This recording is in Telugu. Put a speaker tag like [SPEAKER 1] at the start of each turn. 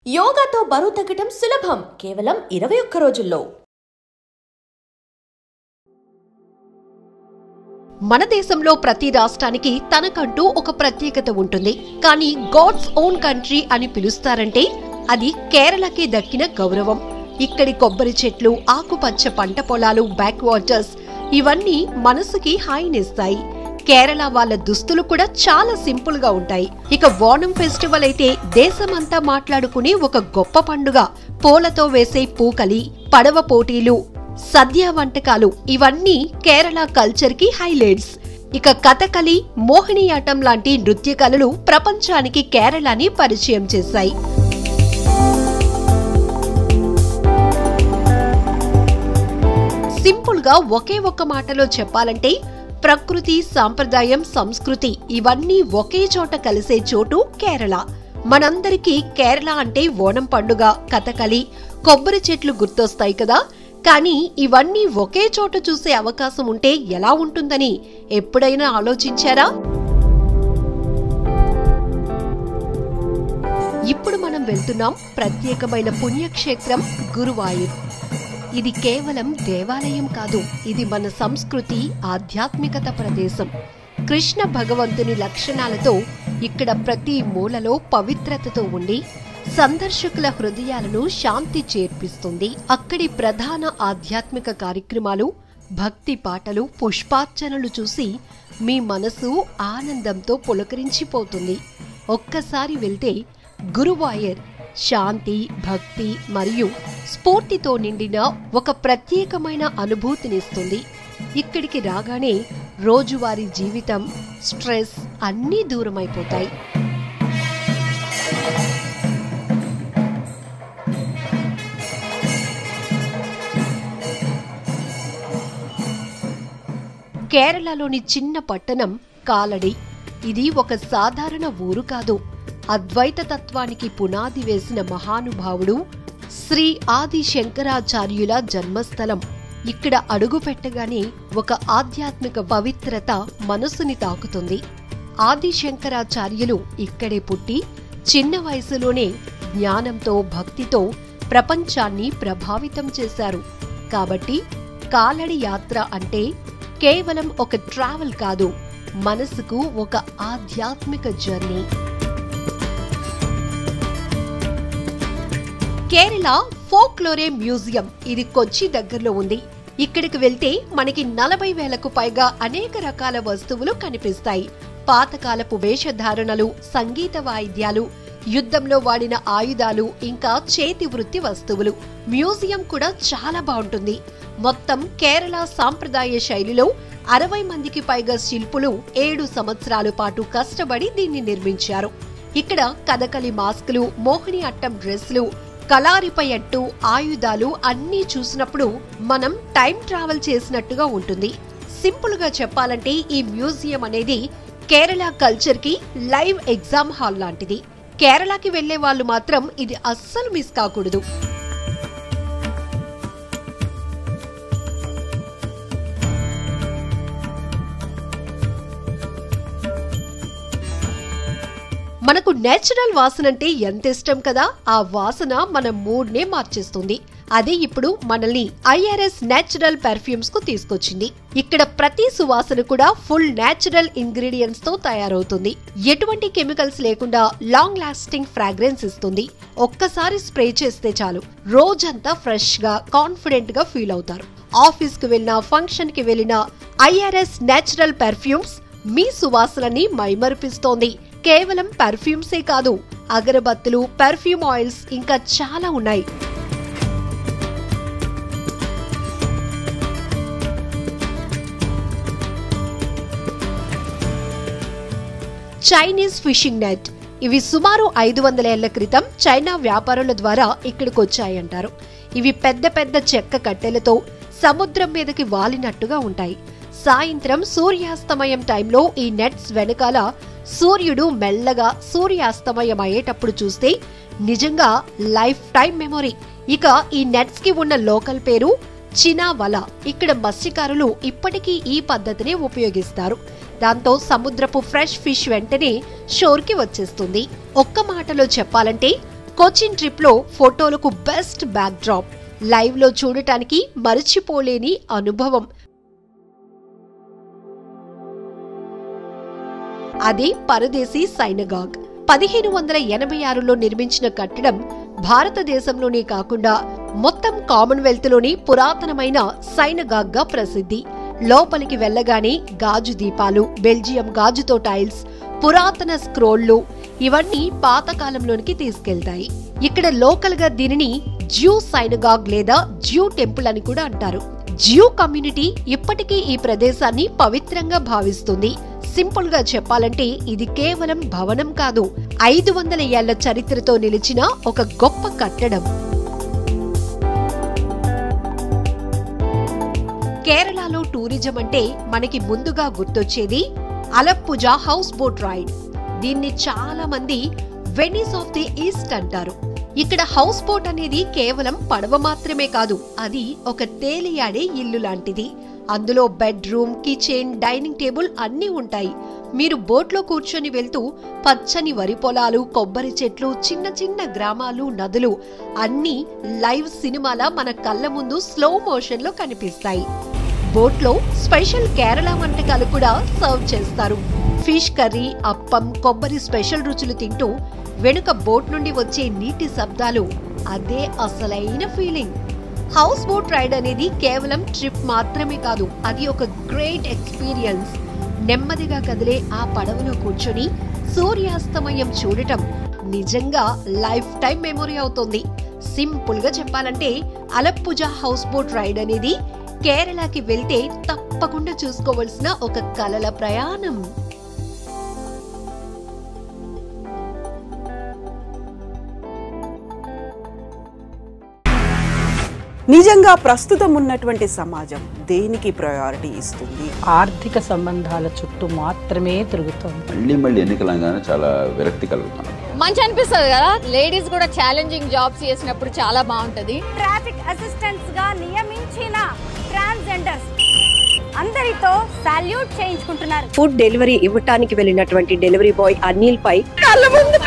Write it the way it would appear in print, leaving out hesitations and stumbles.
[SPEAKER 1] యోగాతో బరువు తగ్గడం సులభం కేవలం 21 రోజుల్లో.
[SPEAKER 2] మన దేశంలో ప్రతి రాష్ట్రానికి తనకంటూ ఒక ప్రత్యేకత ఉంటుంది. కానీ గాడ్స్ ఓన్ కంట్రీ అని పిలుస్తారంటే అది కేరళకి దక్కిన గౌరవం. ఇక్కడి కొబ్బరి చెట్లు, ఆకుపచ్చ పంట పొలాలు, బ్యాక్ వాటర్స్ ఇవన్నీ మనసుకి హాయినిస్తాయి. కేరళ వాళ్ళ దుస్తులు కూడా చాలా సింపుల్ గా ఉంటాయి. ఇక ఓణం ఫెస్టివల్ అయితే దేశమంతా మాట్లాడుకునే ఒక గొప్ప పండుగ. పూలతో వేసే పూకలి, పడవ పోటీలు, సద్య వంటకాలు ఇవన్నీ కేరళ కల్చర్ కి హైలైట్స్. ఇక కథకలి, మోహినియాటం లాంటి నృత్య కళలు ప్రపంచానికి కేరళని పరిచయం చేశాయి. సింపుల్ గా ఒకే ఒక్క మాటలో చెప్పాలంటే ప్రకృతి, సాంప్రదాయం, సంస్కృతి ఇవన్నీ ఒకే చోట కలిసే చోటు కేరళ. మనందరికీ కేరళ అంటే ఓణం పండుగ, కథకలి, కొబ్బరి చెట్లు గుర్తొస్తాయి కదా. కానీ ఇవన్నీ ఒకే చోట చూసే అవకాశం ఉంటే ఎలా ఉంటుందని ఎప్పుడైనా ఆలోచించారా? ఇప్పుడు మనం వెళ్తున్నాం ప్రత్యేకమైన పుణ్యక్షేత్రం గురువాయూర్. ఇది కేవలం దేవాలయం కాదు, ఇది మన సంస్కృతి, ఆధ్యాత్మికత ప్రదేశం. కృష్ణ భగవంతుని లక్షణాలతో ఇక్కడ ప్రతి మూలలో పవిత్రతతో ఉండి సందర్శకుల హృదయాలను శాంతి చేర్పిస్తుంది. అక్కడి ప్రధాన ఆధ్యాత్మిక కార్యక్రమాలు, భక్తి పాటలు, పుష్పార్చనలు చూసి మీ మనసు ఆనందంతో పులకరించిపోతుంది. ఒక్కసారి వెళ్తే గురువాయూర్ శాంతి, భక్తి మరియు స్ఫూర్తితో నిండిన ఒక ప్రత్యేకమైన అనుభూతినిస్తుంది. ఇక్కడికి రాగానే రోజువారీ జీవితం, స్ట్రెస్ అన్నీ దూరమైపోతాయి. కేరళలోని చిన్న పట్టణం కాలడి. ఇది ఒక సాధారణ ఊరు కాదు. అద్వైత తత్వానికి పునాది వేసిన మహానుభావుడు శ్రీ ఆది శంకరాచార్యుల జన్మస్థలం. ఇక్కడ అడుగు పెట్టగానే ఒక ఆధ్యాత్మిక పవిత్రత మనసుని తాకుతుంది. ఆది శంకరాచార్యులు ఇక్కడే పుట్టి చిన్న వయసులోనే జ్ఞానంతో, భక్తితో ప్రపంచాన్ని ప్రభావితం చేశారు. కాబట్టి కాలడి యాత్ర అంటే కేవలం ఒక ట్రావెల్ కాదు, మనసుకు ఒక ఆధ్యాత్మిక జర్నీ. కేరళ ఫోక్లోరే మ్యూజియం, ఇది కొచ్చి దగ్గరలో ఉంది. ఇక్కడికి వెళ్తే మనకి 40,000కు పైగా అనేక రకాల వస్తువులు కనిపిస్తాయి. పాతకాలపు వేషధారణలు, సంగీత వాయిద్యాలు, యుద్ధంలో వాడిన ఆయుధాలు, ఇంకా చేతి వృత్తి వస్తువులు. మ్యూజియం కూడా చాలా బాగుంటుంది. మొత్తం కేరళ సాంప్రదాయ శైలిలో 60 మందికి పైగా శిల్పులు 7 సంవత్సరాల పాటు కష్టపడి దీన్ని నిర్మించారు. ఇక్కడ కథకలి మాస్కులు, మోహినియాట్టం డ్రెస్లు, కలారిపై అట్టు, ఆయుధాలు అన్నీ చూసినప్పుడు మనం టైం ట్రావెల్ చేసినట్టుగా ఉంటుంది. సింపుల్ గా చెప్పాలంటే ఈ మ్యూజియం అనేది కేరళ కల్చర్ కి లైవ్ ఎగ్జామ్ హాల్ లాంటిది. కేరళకి వెళ్లే వాళ్ళు మాత్రం ఇది అస్సలు మిస్ కాకూడదు. మనకు నేచురల్ వాసన అంటే ఎంత ఇష్టం కదా. ఆ వాసన మన మూడ్ నే మార్చేస్తుంది. అదే ఇప్పుడు మనల్ని ఐఆర్ఎస్ నేచురల్ పెర్ఫ్యూమ్స్ కు తీసుకొచ్చింది. ఇక్కడ ప్రతి సువాసన కూడా ఫుల్ నేచురల్ ఇంగ్రీడియంట్స్ తో తయారవుతుంది. ఎటువంటి కెమికల్స్ లేకుండా లాంగ్ లాస్టింగ్ ఫ్రాగ్రెన్స్ ఇస్తుంది. ఒక్కసారి స్ప్రే చేస్తే చాలు, రోజంతా ఫ్రెష్ గా, కాన్ఫిడెంట్ గా ఫీల్ అవుతారు. ఆఫీస్ కి వెళ్ళినా, ఫంక్షన్ కి వెళ్ళినా ఐఆర్ఎస్ నేచురల్ పెర్ఫ్యూమ్స్ మీ సువాసనని మైమరిపిస్తోంది. కేవలం పర్ఫ్యూమ్సే కాదు, అగరబత్తులు, పర్ఫ్యూమ్ ఆయిల్స్ ఇంకా చాలా ఉన్నాయి. చైనీస్ ఫిషింగ్ నెట్, ఇవి సుమారు 500 ఏళ్ల క్రితం చైనా వ్యాపారుల ద్వారా ఇక్కడికి వచ్చాయంటారు. ఇవి పెద్ద పెద్ద చెక్క కట్టెలతో సముద్రం మీదకి వాలినట్టుగా ఉంటాయి. సాయంత్రం సూర్యాస్తమయం టైంలో ఈ నెట్స్ వెనకాల సూర్యుడు మెల్లగా సూర్యాస్తమయం అయ్యేటప్పుడు చూస్తే నిజంగా లైఫ్ టైం మెమొరీ. ఇక ఈ నెట్స్ కి ఉన్న లోకల్ పేరు చినా వల. ఇక్కడ మత్స్యకారులు ఇప్పటికీ ఈ పద్ధతిని ఉపయోగిస్తారు. దాంతో సముద్రపు ఫ్రెష్ ఫిష్ వెంటనే షోర్ కి వచ్చేస్తుంది. ఒక్క మాటలో చెప్పాలంటే కొచ్చిన్ ట్రిప్ లో ఫోటోలకు బెస్ట్ బ్యాక్ డ్రాప్, లైవ్ లో చూడటానికి మరచిపోలేని అనుభవం. అదే పరదేశీ సైనగాగ్. 1586లో నిర్మించిన కట్టడం భారతదేశంలోనే కాకుండా మొత్తం కామన్వెల్త్ లోని పురాతనమైన సైనగాగ్ గా ప్రసిద్ధి. లోపలికి వెళ్లగానే గాజు దీపాలు, బెల్జియం గాజుతో టైల్స్, పురాతన స్క్రోళ్లు ఇవన్నీ పాతకాలంలోనికి తీసుకెళ్తాయి. ఇక్కడ లోకల్ గా దీనిని జ్యూ సైనగాగ్ లేదా జ్యూ టెంపుల్ అని కూడా అంటారు. జ్యూ కమ్యూనిటీ ఇప్పటికీ ఈ ప్రదేశాన్ని పవిత్రంగా భావిస్తుంది. సింపుల్ గా చెప్పాలంటే ఇది కేవలం భవనం కాదు, 500 ఏళ్ల చరిత్రతో నిలిచిన ఒక గొప్ప కట్టడం. కేరళలో టూరిజం అంటే మనకి ముందుగా గుర్తొచ్చేది అలప్పుజా హౌస్ బోట్ రైడ్. దీన్ని చాలా మంది వెనిస్ ఆఫ్ ది ఈస్ట్ అంటారు. ఇక్కడ హౌస్ బోట్ అనేది కేవలం పడవ మాత్రమే కాదు, అది ఒక తేలియాడే ఇల్లు లాంటిది. అందులో బెడ్రూమ్, కిచెన్, డైనింగ్ టేబుల్ అన్నీ ఉంటాయి. మీరు బోట్లో కూర్చొని వెళ్తూ పచ్చని వరి పొలాలు, కొబ్బరి చెట్లు, చిన్న చిన్న గ్రామాలు, నదులు అన్నీ లైవ్ సినిమాలా మన కళ్ళ ముందు స్లో మోషన్ లో కనిపిస్తాయి. బోట్లో స్పెషల్ కేరళ వంటకాలు కూడా సర్వ్ చేస్తారు. ఫిష్ కర్రీ, అప్పం, కొబ్బరి స్పెషల్ రుచులు తింటూ వెనుక బోట్ నుండి వచ్చే నీటి శబ్దాలు, అదే అసలైన ఫీలింగ్. హౌస్ బోట్ రైడ్ అనేది కేవలం ట్రిప్ మాత్రమే కాదు, అది ఒక గ్రేట్ ఎక్స్పీరియన్స్. నెమ్మదిగా కదిలే ఆ పడవలో కూర్చొని సూర్యాస్తమయం చూడటం నిజంగా లైఫ్ టైం మెమొరీ అవుతుంది. సింపుల్ గా చెప్పాలంటే అలప్పుజా హౌస్ బోట్ రైడ్ అనేది కేరళకి వెళ్తే తప్పకుండా చూసుకోవలసిన ఒక కలల ప్రయాణం.
[SPEAKER 3] నిజంగా ప్రస్తుతం ఉన్నటువంటి సమాజం దేనికి ప్రయారిటీ ఇస్తుంది?
[SPEAKER 4] ఆర్థిక సంబంధాల చుట్టూ మాత్రమే తిరుగుతుంది.
[SPEAKER 5] మళ్ళీ ఎన్నికలంగానే చాలా విరక్తి కలుగుతాం.
[SPEAKER 6] మంచి అనిపిస్తుంది కదా, లేడీస్ కూడా ఛాలెంజింగ్ జాబ్స్ చేసినప్పుడు చాలా బాగుంటది.
[SPEAKER 7] ట్రాఫిక్ అసిస్టెంట్స్ గా నియమించిన ట్రాన్స్జెండర్స్ అందరితో సాల్యూట్ చేయించుకుంటున్నారు.
[SPEAKER 8] ఫుడ్ డెలివరీ ఇవ్వటానికి వెళ్ళినటువంటి డెలివరీ బాయ్ అనిల్ పై కళ్ళ ముందు